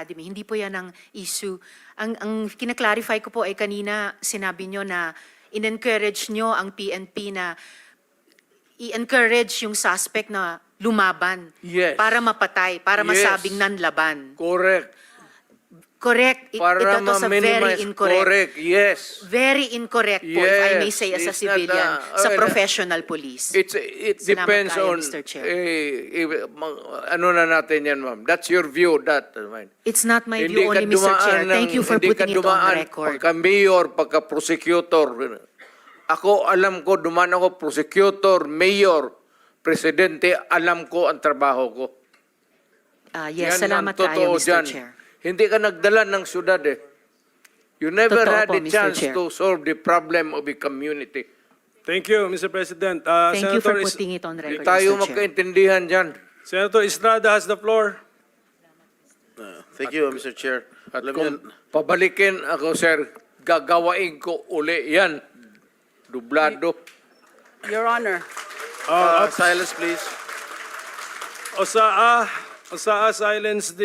Academy. Hindi po yan ang issue. Ang kinaklarify ko po ay kanina sinabi nyo na in-encourage nyo ang PNP na i-encourage yung suspect na lumaban Yes. para mapatay, para Yes. masabing nanlaban. Correct. Correct. Para Ito sa very ma-minimize. incorrect. Correct, yes. Very incorrect po, if I may Yes, say, as a it's not civilian, a- sa okay, professional police. It Salamat depends tayo, on, Mr. Chair. ano na natin yan, ma'am. That's your view, that. It's not my view only, Mr. Chair. Thank you for putting it on record. Pagka-mayor, pagka-prosecutor. Ako, alam ko, dumaan ako, prosecutor, mayor, presidente, alam ko ang trabaho ko. Yes, Yan salamat ang totoo tayo, Mr. dyan. Chair. Hindi ka nagdala ng syudad eh. You never Totoo had po, a Mr. chance Chair. to solve the problem of the community. Thank you, Mr. President. Thank you for Senator putting it on Hindi record, tayo Mr. Chair. magkaintindihan dyan. Senator Estrada has the floor. Thank you, Mr. Chair. At Alam kung niyo, pabalikin ako, sir, gagawain ko uli yan. Dublado. Your Honor. silence please. Osaa, silence the